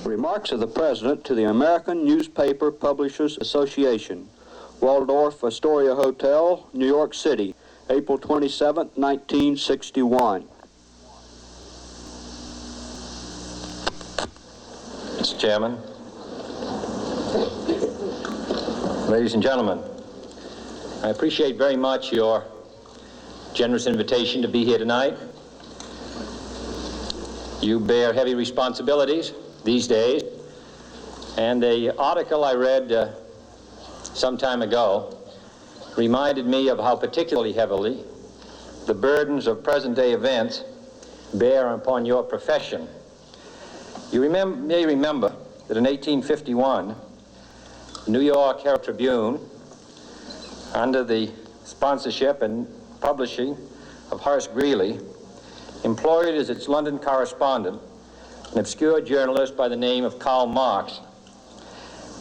Remarks of the President to the American Newspaper Publishers Association, Waldorf Astoria Hotel, New York City, April 27, 1961. Mr. Chairman, ladies and gentlemen, I appreciate very much your generous invitation to be here tonight. You bear heavy responsibilities these days, and the article I read some time ago reminded me of how particularly heavily the burdens of present-day events bear upon your profession. You may remember that in 1851, the New York Herald Tribune, under the sponsorship and publishing of Horace Greeley, employed as its London correspondent an obscure journalist by the name of Karl Marx.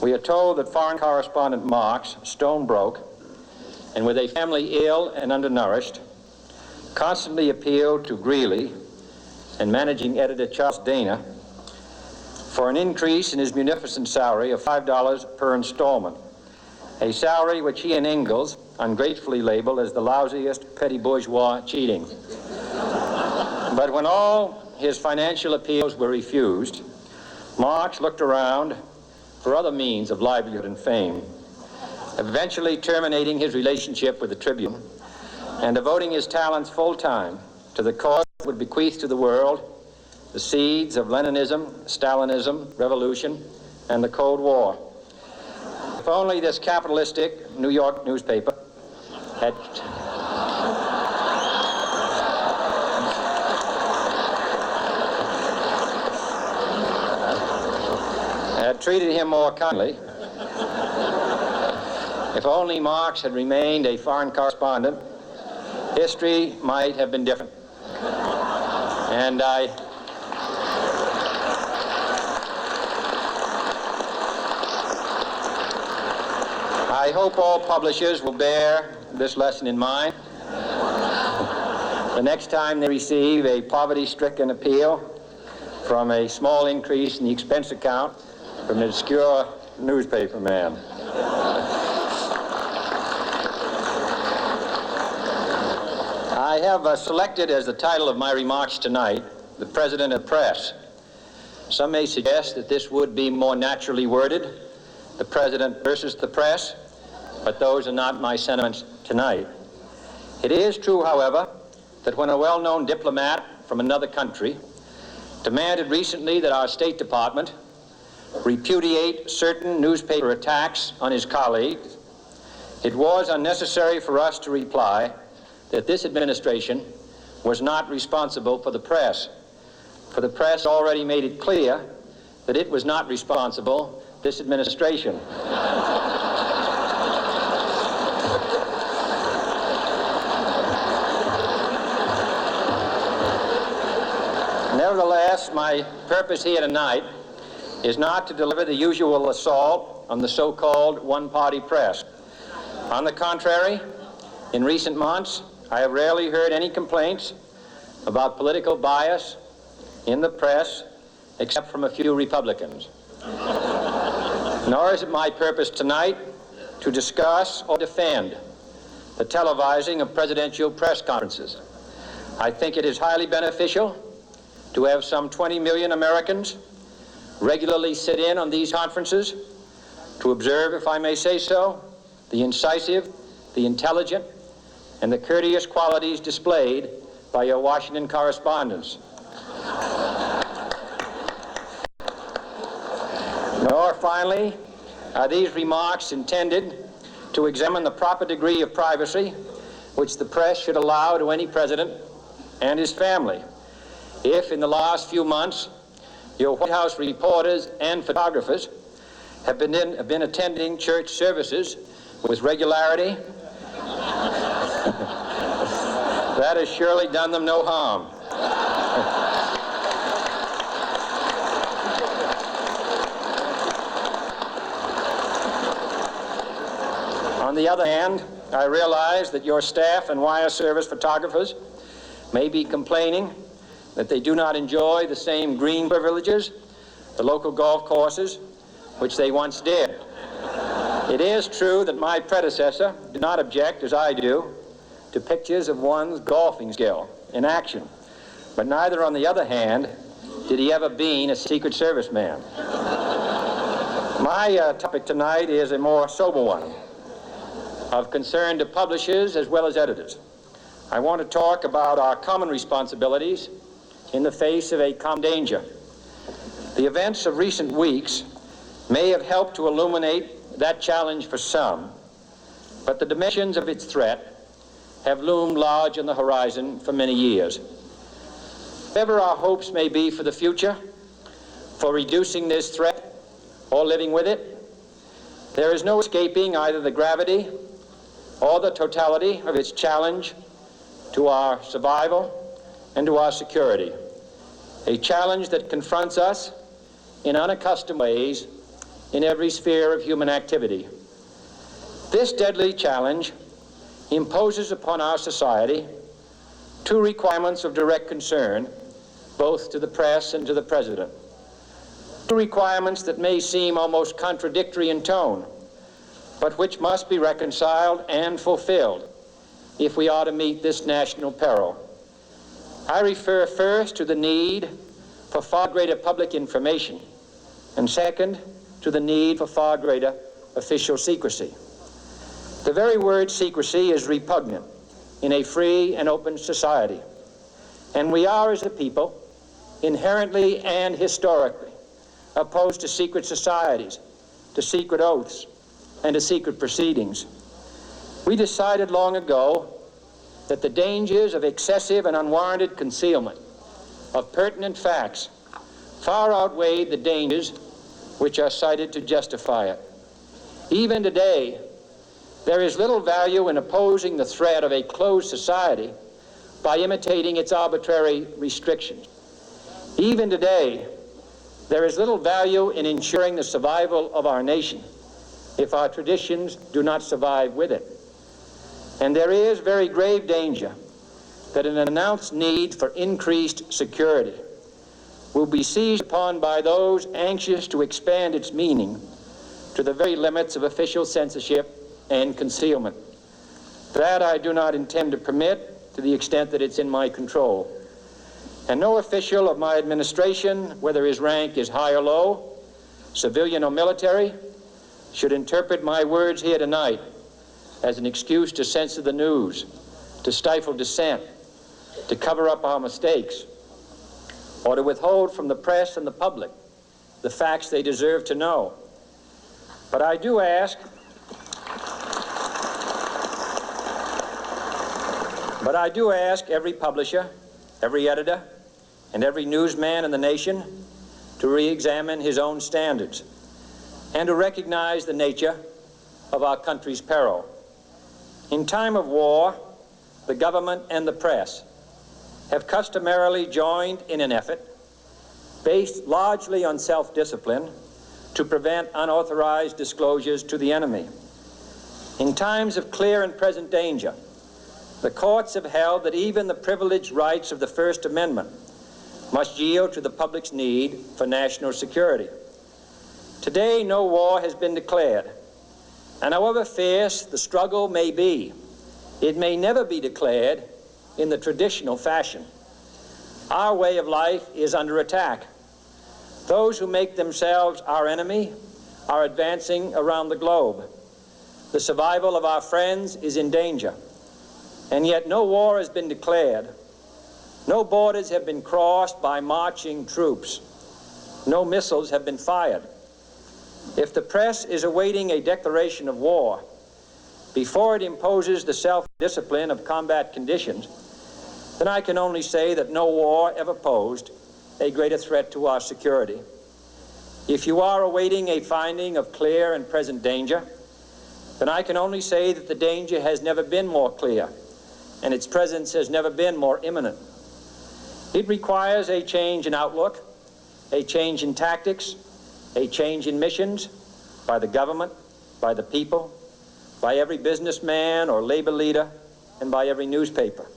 We are told that foreign correspondent Marx, stone broke, and with a family ill and undernourished, constantly appealed to Greeley and managing editor Charles Dana for an increase in his munificent salary of $5 per installment, a salary which he and Ingalls ungratefully labeled as the lousiest petty bourgeois cheating. But when all his financial appeals were refused, Marx looked around for other means of livelihood and fame, eventually terminating his relationship with the Tribune and devoting his talents full-time to the cause that would bequeath to the world the seeds of Leninism, Stalinism, revolution, and the Cold War. If only this capitalistic New York newspaper had treated him more kindly, if only Marx had remained a foreign correspondent, history might have been different. And I hope all publishers will bear this lesson in mind the next time they receive a poverty-stricken appeal from a small increase in the expense account from an obscure newspaper man. I have selected as the title of my remarks tonight, "The President of the Press." Some may suggest that this would be more naturally worded, "The President versus the Press," but those are not my sentiments tonight. It is true, however, that when a well-known diplomat from another country demanded recently that our State Department repudiate certain newspaper attacks on his colleagues, it was unnecessary for us to reply that this administration was not responsible for the press, for the press already made it clear that it was not responsible, this administration. Nevertheless, my purpose here tonight is not to deliver the usual assault on the so-called one-party press. On the contrary, in recent months, I have rarely heard any complaints about political bias in the press, except from a few Republicans. Nor is it my purpose tonight to discuss or defend the televising of presidential press conferences. I think it is highly beneficial to have some 20 million Americans regularly sit in on these conferences to observe, if I may say so, the incisive, the intelligent, and the courteous qualities displayed by your Washington correspondents. Nor, finally, are these remarks intended to examine the proper degree of privacy which the press should allow to any president and his family. If, in the last few months, your White House reporters and photographers have been attending church services with regularity, that has surely done them no harm. On the other hand, I realize that your staff and wire service photographers may be complaining that they do not enjoy the same green privileges the local golf courses, which they once did. It is true that my predecessor did not object, as I do, to pictures of one's golfing skill in action, but neither, on the other hand, did he ever be a Secret Service man. My topic tonight is a more sober one, of concern to publishers as well as editors. I want to talk about our common responsibilities in the face of a common danger. The events of recent weeks may have helped to illuminate that challenge for some, but the dimensions of its threat have loomed large on the horizon for many years. Whatever our hopes may be for the future, for reducing this threat or living with it, there is no escaping either the gravity or the totality of its challenge to our survival and to our security, a challenge that confronts us in unaccustomed ways in every sphere of human activity. This deadly challenge imposes upon our society two requirements of direct concern, both to the press and to the President. Two requirements that may seem almost contradictory in tone, but which must be reconciled and fulfilled if we are to meet this national peril. I refer first to the need for far greater public information, and second, to the need for far greater official secrecy. The very word secrecy is repugnant in a free and open society, and we are, as a people, inherently and historically opposed to secret societies, to secret oaths, and to secret proceedings. We decided long ago that the dangers of excessive and unwarranted concealment of pertinent facts far outweighed the dangers which are cited to justify it. Even today, there is little value in opposing the threat of a closed society by imitating its arbitrary restrictions. Even today, there is little value in ensuring the survival of our nation if our traditions do not survive with it. And there is very grave danger that an announced need for increased security will be seized upon by those anxious to expand its meaning to the very limits of official censorship and concealment. That I do not intend to permit to the extent that it's in my control. And no official of my administration, whether his rank is high or low, civilian or military, should interpret my words here tonight as an excuse to censor the news, to stifle dissent, to cover up our mistakes, or to withhold from the press and the public the facts they deserve to know. But I do ask every publisher, every editor, and every newsman in the nation to re-examine his own standards and to recognize the nature of our country's peril. In time of war, the government and the press have customarily joined in an effort based largely on self-discipline to prevent unauthorized disclosures to the enemy. In times of clear and present danger, the courts have held that even the privileged rights of the First Amendment must yield to the public's need for national security. Today, no war has been declared, and however fierce the struggle may be, it may never be declared in the traditional fashion. Our way of life is under attack. Those who make themselves our enemy are advancing around the globe. The survival of our friends is in danger, and yet no war has been declared. No borders have been crossed by marching troops. No missiles have been fired. If the press is awaiting a declaration of war before it imposes the self-discipline of combat conditions, then I can only say that no war ever posed a greater threat to our security. If you are awaiting a finding of clear and present danger, then I can only say that the danger has never been more clear, and its presence has never been more imminent. It requires a change in outlook, a change in tactics, a change in missions by the government, by the people, by every businessman or labor leader, and by every newspaper.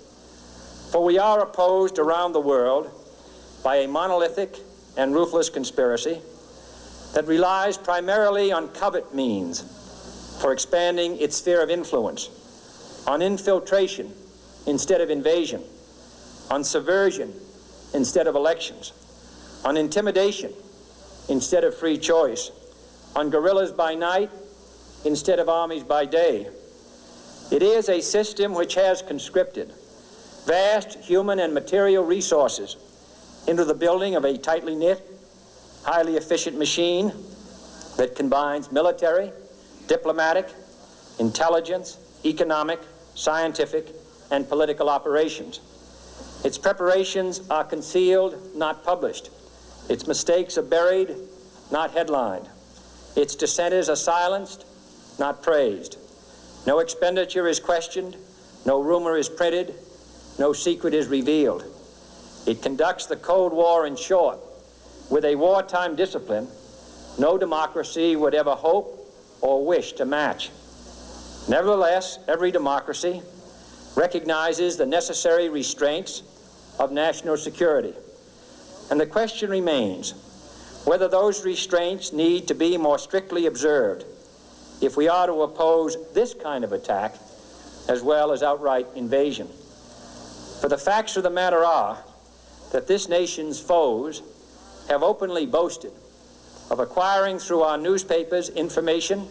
For we are opposed around the world by a monolithic and ruthless conspiracy that relies primarily on covert means for expanding its sphere of influence, on infiltration instead of invasion, on subversion instead of elections, on intimidation instead of free choice, on guerrillas by night instead of armies by day. It is a system which has conscripted vast human and material resources into the building of a tightly knit, highly efficient machine that combines military, diplomatic, intelligence, economic, scientific, and political operations. Its preparations are concealed, not published. Its mistakes are buried, not headlined. Its dissenters are silenced, not praised. No expenditure is questioned, no rumor is printed, no secret is revealed. It conducts the Cold War, in short, with a wartime discipline no democracy would ever hope or wish to match. Nevertheless, every democracy recognizes the necessary restraints of national security. And the question remains whether those restraints need to be more strictly observed if we are to oppose this kind of attack as well as outright invasion. For the facts of the matter are that this nation's foes have openly boasted of acquiring through our newspapers information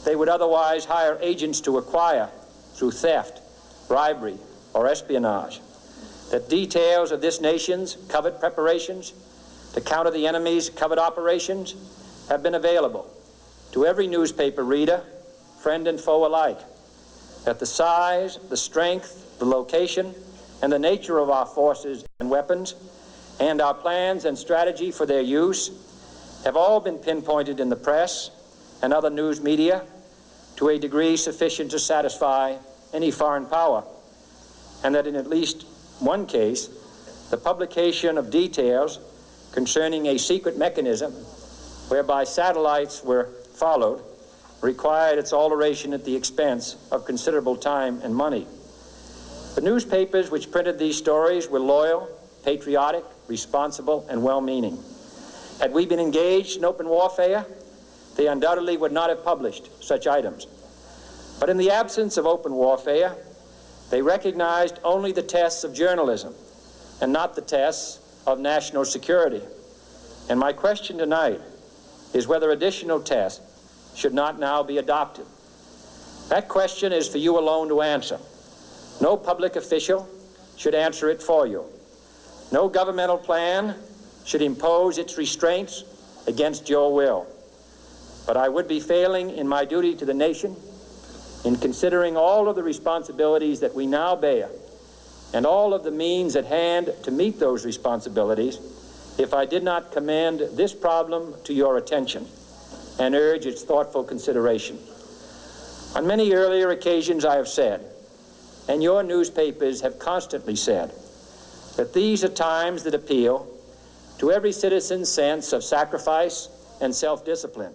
they would otherwise hire agents to acquire through theft, bribery, or espionage. That details of this nation's covert preparations to counter the enemy's covert operations have been available to every newspaper reader, friend and foe alike. That the size, the strength, the location, and the nature of our forces and weapons, and our plans and strategy for their use, have all been pinpointed in the press and other news media to a degree sufficient to satisfy any foreign power, and that in at least one case, the publication of details concerning a secret mechanism whereby satellites were followed required its alteration at the expense of considerable time and money. The newspapers which printed these stories were loyal, patriotic, responsible, and well-meaning. Had we been engaged in open warfare, they undoubtedly would not have published such items. But in the absence of open warfare, they recognized only the tests of journalism and not the tests of national security. And my question tonight is whether additional tests should not now be adopted. That question is for you alone to answer. No public official should answer it for you. No governmental plan should impose its restraints against your will. But I would be failing in my duty to the nation in considering all of the responsibilities that we now bear and all of the means at hand to meet those responsibilities if I did not commend this problem to your attention and urge its thoughtful consideration. On many earlier occasions I have said, and your newspapers have constantly said, that these are times that appeal to every citizen's sense of sacrifice and self-discipline.